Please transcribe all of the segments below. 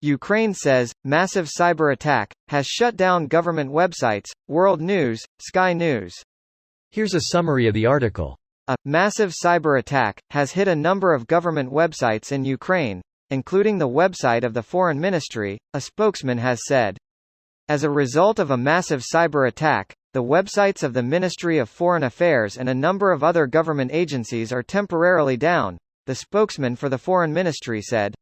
Ukraine says, massive cyber attack, has shut down government websites, World News, Sky News. Here's a summary of the article. A massive cyber attack has hit a number of government websites in Ukraine, including the website of the Foreign Ministry, a spokesman has said. As a result of a massive cyber attack, the websites of the Ministry of Foreign Affairs and a number of other government agencies are temporarily down, the spokesman for the Foreign Ministry said.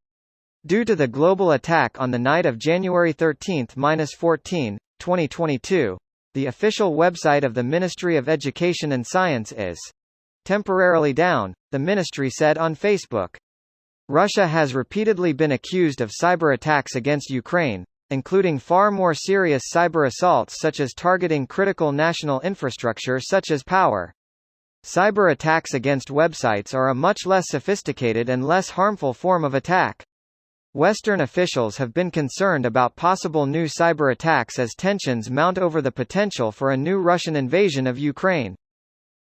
Due to the global attack on the night of January 13–14, 2022, the official website of the Ministry of Education and Science is temporarily down, the ministry said on Facebook. Russia has repeatedly been accused of cyber attacks against Ukraine, including far more serious cyber assaults such as targeting critical national infrastructure such as power. Cyber attacks against websites are a much less sophisticated and less harmful form of attack. Western officials have been concerned about possible new cyber attacks as tensions mount over the potential for a new Russian invasion of Ukraine.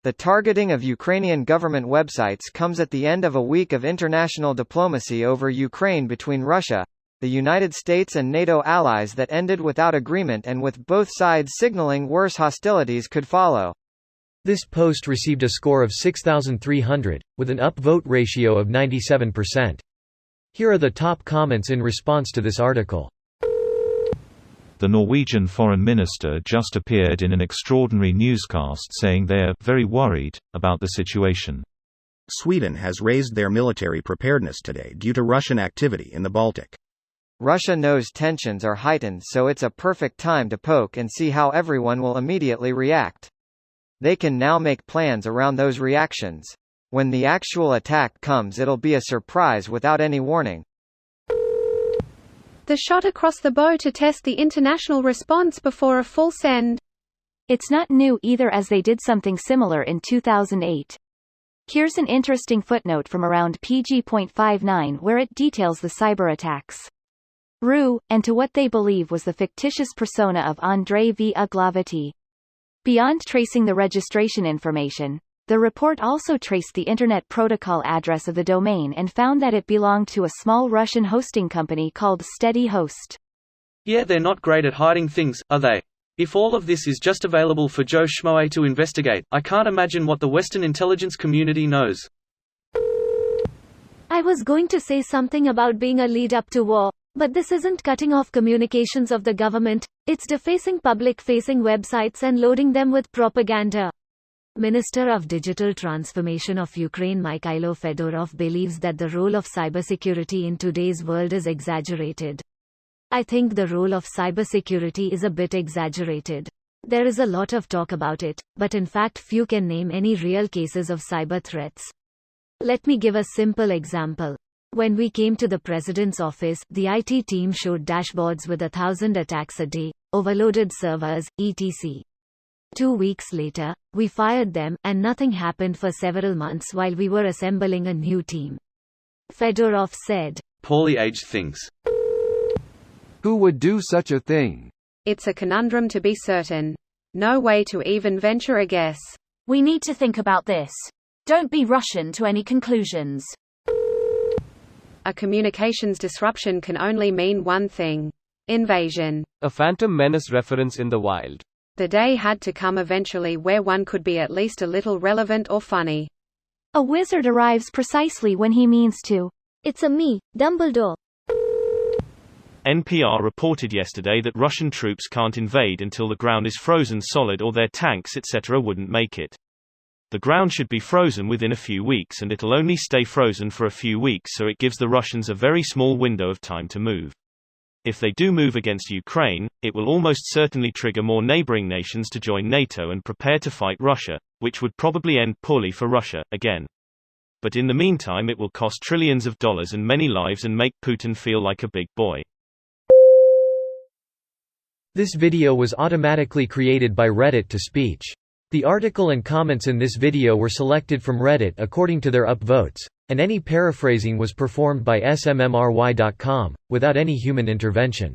The targeting of Ukrainian government websites comes at the end of a week of international diplomacy over Ukraine between Russia, the United States and NATO allies that ended without agreement and with both sides signaling worse hostilities could follow. This post received a score of 6,300, with an upvote ratio of 97%. Here are the top comments in response to this article. The Norwegian foreign minister just appeared in an extraordinary newscast saying they're very worried about the situation. Sweden has raised their military preparedness today due to Russian activity in the Baltic. Russia knows tensions are heightened, so it's a perfect time to poke and see how everyone will immediately react. They can now make plans around those reactions. When the actual attack comes, it'll be a surprise without any warning. The shot across the bow to test the international response before a full send. It's not new either, as they did something similar in 2008. Here's an interesting footnote from around pg.59 where it details the cyber attacks. RU, and to what they believe was the fictitious persona of Andrei V. Uglavity. Beyond tracing the registration information, the report also traced the Internet Protocol address of the domain and found that it belonged to a small Russian hosting company called Steady Host. Yeah, they're not great at hiding things, are they? If all of this is just available for Joe Schmoe to investigate, I can't imagine what the Western intelligence community knows. I was going to say something about being a lead-up to war, but this isn't cutting off communications of the government, it's defacing public-facing websites and loading them with propaganda. Minister of Digital Transformation of Ukraine Mikhailo Fedorov believes that the role of cybersecurity in today's world is exaggerated. I think the role of cybersecurity is a bit exaggerated. There is a lot of talk about it, but in fact few can name any real cases of cyber threats. Let me give a simple example. When we came to the president's office, the IT team showed dashboards with 1,000 attacks a day, overloaded servers, etc. 2 weeks later, we fired them, and nothing happened for several months while we were assembling a new team. Fedorov said. Poorly aged things. Who would do such a thing? It's a conundrum to be certain. No way to even venture a guess. We need to think about this. Don't be Russian to any conclusions. A communications disruption can only mean one thing. Invasion. A Phantom Menace reference in the wild. The day had to come eventually where one could be at least a little relevant or funny. A wizard arrives precisely when he means to. It's a me, Dumbledore. NPR reported yesterday that Russian troops can't invade until the ground is frozen solid or their tanks etc. wouldn't make it. The ground should be frozen within a few weeks, and it'll only stay frozen for a few weeks, so it gives the Russians a very small window of time to move. If they do move against Ukraine, it will almost certainly trigger more neighboring nations to join NATO and prepare to fight Russia, which would probably end poorly for Russia, again. But in the meantime it will cost trillions of dollars and many lives and make Putin feel like a big boy. This video was automatically created by Reddit to speech. The article and comments in this video were selected from Reddit according to their upvotes, and any paraphrasing was performed by smmry.com, without any human intervention.